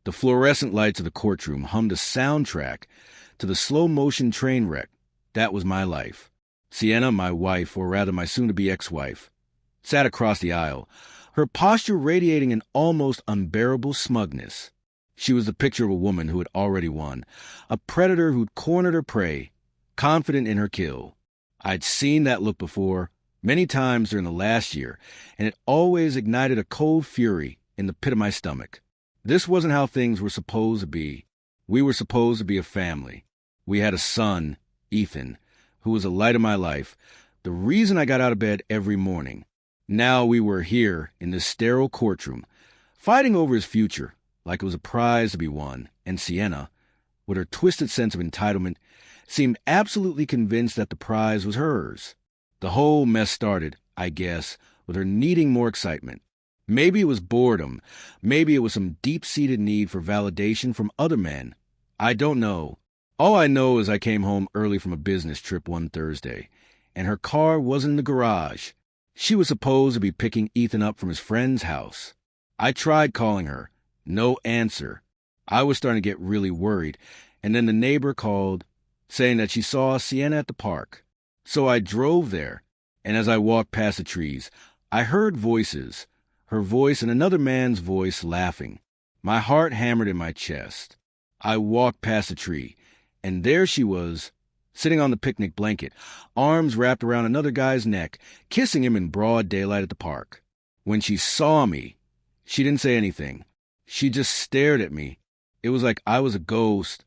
The fluorescent lights of the courtroom hummed a soundtrack to the slow-motion train wreck. That was my life. Sienna, my wife, or rather my soon-to-be ex-wife, sat across the aisle, her posture radiating an almost unbearable smugness. She was the picture of a woman who had already won, a predator who'd cornered her prey, confident in her kill. I'd seen that look before, many times during the last year, and it always ignited a cold fury in the pit of my stomach. This wasn't how things were supposed to be. We were supposed to be a family. We had a son, Ethan, who was the light of my life, the reason I got out of bed every morning. Now we were here in this sterile courtroom, fighting over his future like it was a prize to be won, and Sienna, with her twisted sense of entitlement, seemed absolutely convinced that the prize was hers. The whole mess started, I guess, with her needing more excitement. Maybe it was boredom. Maybe it was some deep-seated need for validation from other men. I don't know. All I know is I came home early from a business trip one Thursday, and her car wasn't in the garage. She was supposed to be picking Ethan up from his friend's house. I tried calling her. No answer. I was starting to get really worried, and then the neighbor called, saying that she saw Sienna at the park. So I drove there, and as I walked past the trees, I heard voices, her voice and another man's voice laughing. My heart hammered in my chest. I walked past the tree, and there she was, sitting on the picnic blanket, arms wrapped around another guy's neck, kissing him in broad daylight at the park. When she saw me, she didn't say anything. She just stared at me. It was like I was a ghost,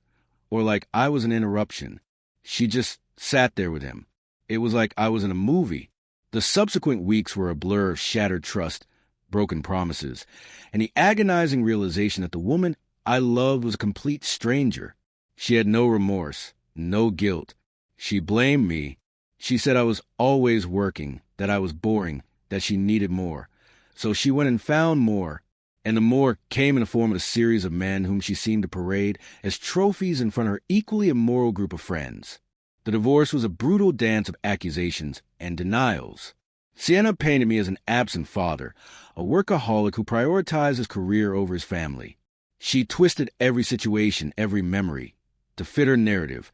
or like I was an interruption. She just sat there with him. It was like I was in a movie. The subsequent weeks were a blur of shattered trust, broken promises, and the agonizing realization that the woman I loved was a complete stranger. She had no remorse, no guilt. She blamed me. She said I was always working, that I was boring, that she needed more. So she went and found more, and the more came in the form of a series of men whom she seemed to parade as trophies in front of her equally immoral group of friends. The divorce was a brutal dance of accusations and denials. Sienna painted me as an absent father, a workaholic who prioritized his career over his family. She twisted every situation, every memory, to fit her narrative,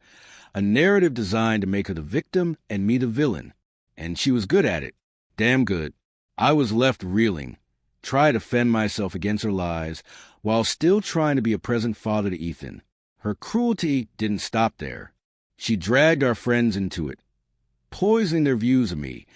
a narrative designed to make her the victim and me the villain. And she was good at it, damn good. I was left reeling, trying to fend myself against her lies, while still trying to be a present father to Ethan. Her cruelty didn't stop there. She dragged our friends into it, poisoning their views of me,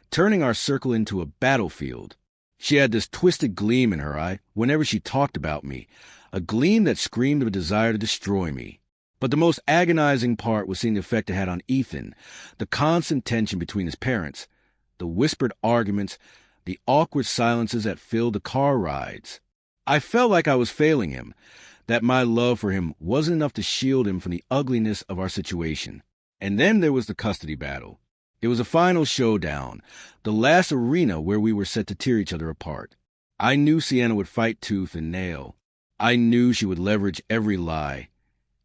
turning our circle into a battlefield. She had this twisted gleam in her eye whenever she talked about me, a gleam that screamed of a desire to destroy me. But the most agonizing part was seeing the effect it had on Ethan, the constant tension between his parents, the whispered arguments, the awkward silences that filled the car rides. I felt like I was failing him, that my love for him wasn't enough to shield him from the ugliness of our situation. And then there was the custody battle. It was a final showdown, the last arena where we were set to tear each other apart. I knew Sienna would fight tooth and nail. I knew she would leverage every lie,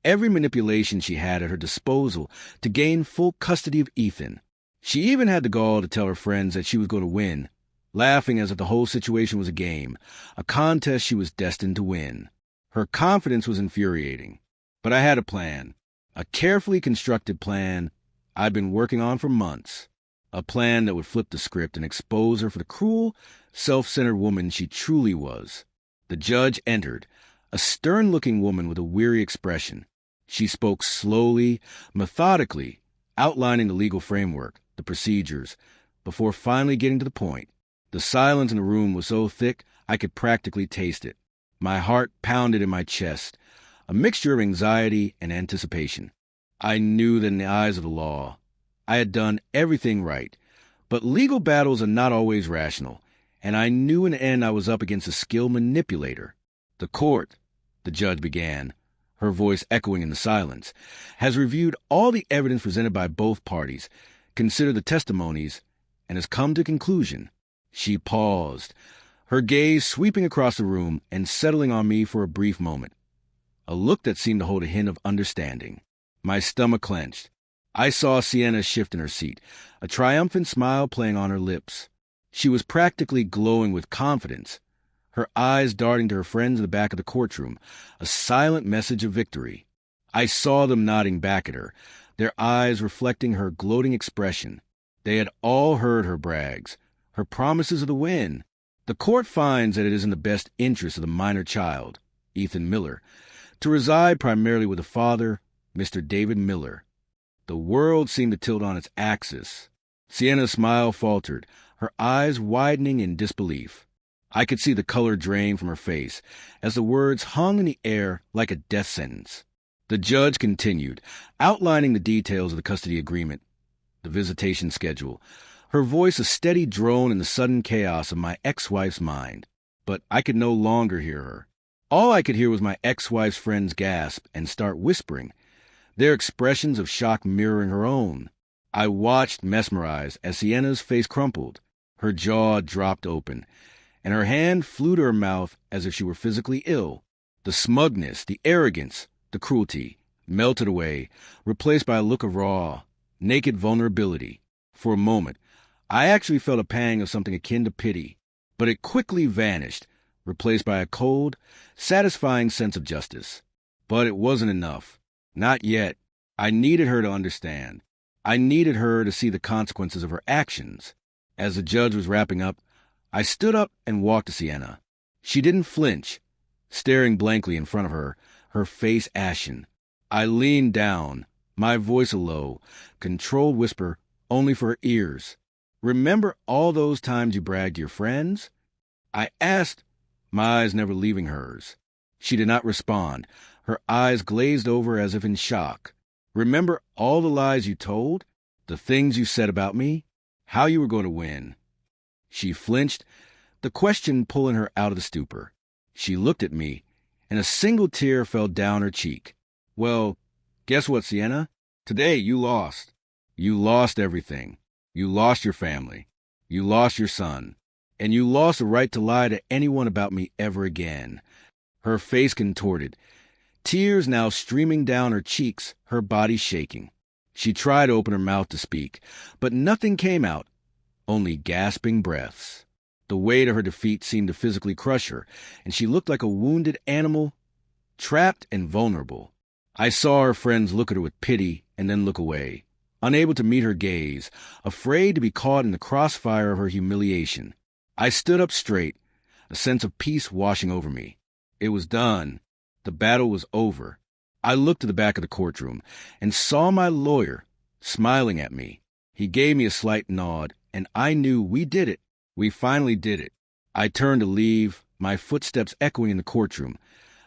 every manipulation she had at her disposal to gain full custody of Ethan. She even had the gall to tell her friends that she was going to win, laughing as if the whole situation was a game, a contest she was destined to win. Her confidence was infuriating. But I had a plan, a carefully constructed plan I'd been working on for months, a plan that would flip the script and expose her for the cruel, self-centered woman she truly was. The judge entered, a stern-looking woman with a weary expression. She spoke slowly, methodically, outlining the legal framework, the procedures, before finally getting to the point. The silence in the room was so thick I could practically taste it. My heart pounded in my chest, a mixture of anxiety and anticipation. I knew that in the eyes of the law, I had done everything right, but legal battles are not always rational, and I knew in the end I was up against a skilled manipulator. The court, the judge began, her voice echoing in the silence, has reviewed all the evidence presented by both parties, considered the testimonies, and has come to conclusion. She paused, her gaze sweeping across the room and settling on me for a brief moment, a look that seemed to hold a hint of understanding. My stomach clenched. I saw Sienna shift in her seat, a triumphant smile playing on her lips. She was practically glowing with confidence, her eyes darting to her friends in the back of the courtroom, a silent message of victory. I saw them nodding back at her, their eyes reflecting her gloating expression. They had all heard her brags, her promises of the win. The court finds that it is in the best interest of the minor child, Ethan Miller, to reside primarily with the father, Mr. David Miller. The world seemed to tilt on its axis. Sienna's smile faltered, her eyes widening in disbelief. I could see the color drain from her face as the words hung in the air like a death sentence. The judge continued, outlining the details of the custody agreement, the visitation schedule, her voice a steady drone in the sudden chaos of my ex-wife's mind. But I could no longer hear her. All I could hear was my ex-wife's friends gasp and start whispering, their expressions of shock mirroring her own. I watched mesmerized as Sienna's face crumpled, her jaw dropped open, and her hand flew to her mouth as if she were physically ill. The smugness, the arrogance, the cruelty melted away, replaced by a look of raw, naked vulnerability. For a moment, I actually felt a pang of something akin to pity, but it quickly vanished, replaced by a cold, satisfying sense of justice. But it wasn't enough. Not yet. I needed her to understand. I needed her to see the consequences of her actions. As the judge was wrapping up, I stood up and walked to Sienna. She didn't flinch, staring blankly in front of her, her face ashen. I leaned down, my voice a low, controlled whisper only for her ears. Remember all those times you bragged to your friends? I asked, my eyes never leaving hers. She did not respond, her eyes glazed over as if in shock. Remember all the lies you told? The things you said about me? How you were going to win? She flinched, the question pulling her out of the stupor. She looked at me, and a single tear fell down her cheek. Well, guess what, Sienna? Today you lost. You lost everything. You lost your family. You lost your son. And you lost the right to lie to anyone about me ever again. Her face contorted, tears now streaming down her cheeks, her body shaking. She tried to open her mouth to speak, but nothing came out, only gasping breaths. The weight of her defeat seemed to physically crush her, and she looked like a wounded animal, trapped and vulnerable. I saw her friends look at her with pity and then look away, unable to meet her gaze, afraid to be caught in the crossfire of her humiliation. I stood up straight, a sense of peace washing over me. It was done. The battle was over. I looked to the back of the courtroom and saw my lawyer smiling at me. He gave me a slight nod, and I knew we did it. We finally did it. I turned to leave, my footsteps echoing in the courtroom,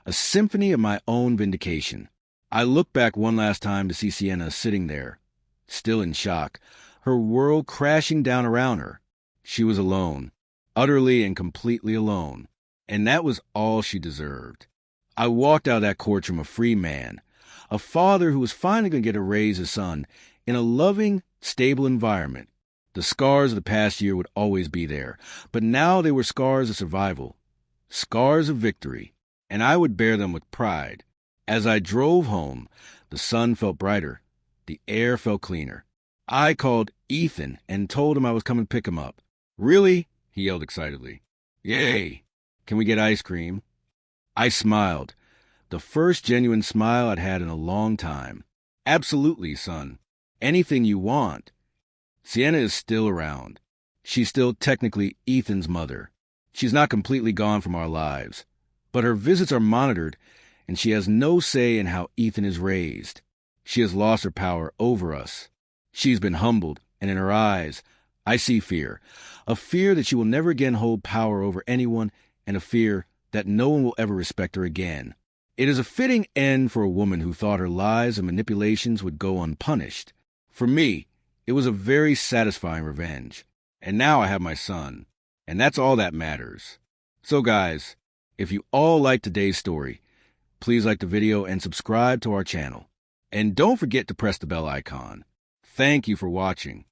a symphony of my own vindication. I looked back one last time to see Sienna sitting there, still in shock, her world crashing down around her. She was alone, utterly and completely alone, and that was all she deserved. I walked out of that courtroom a free man, a father who was finally going to get to raise his son in a loving, stable environment. The scars of the past year would always be there, but now they were scars of survival, scars of victory, and I would bear them with pride. As I drove home, the sun felt brighter, the air felt cleaner. I called Ethan and told him I was coming to pick him up. Really? He yelled excitedly. Yay! Can we get ice cream? I smiled, the first genuine smile I'd had in a long time. Absolutely, son. Anything you want. Sienna is still around. She's still technically Ethan's mother. She's not completely gone from our lives, but her visits are monitored, and she has no say in how Ethan is raised. She has lost her power over us. She's been humbled, and in her eyes, I see fear. A fear that she will never again hold power over anyone, and a fear that no one will ever respect her again. It is a fitting end for a woman who thought her lies and manipulations would go unpunished. For me, it was a very satisfying revenge. And now I have my son, and that's all that matters. So guys, if you all liked today's story, please like the video and subscribe to our channel. And don't forget to press the bell icon. Thank you for watching.